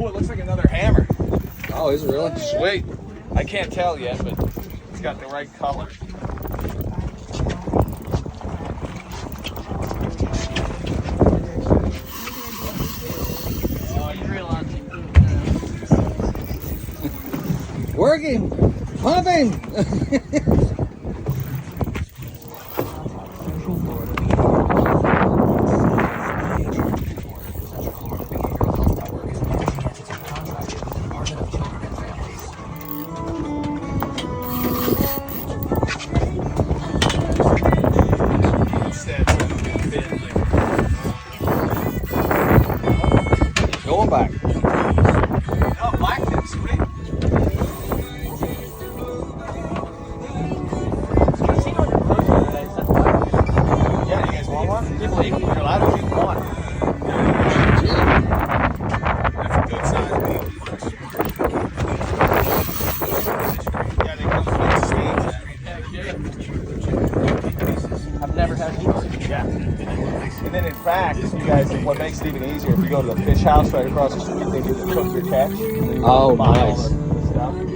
Oh, it looks like another hammer. Oh, is it really? Sweet. I can't tell yet, but it's got the right color. Oh, you realize you Working! Pumping! Going back. Oh, black tip, sweet. Yeah, you guys want one? People eat. You're allowed to eat one. That's a good size baby. Yeah, they come with stage. I've never had these. Yeah. And then in fact, you guys, what makes it even easier, if you go to the fish house right across the street, they do the cook your catch. Oh, Buy all nice. the stuff.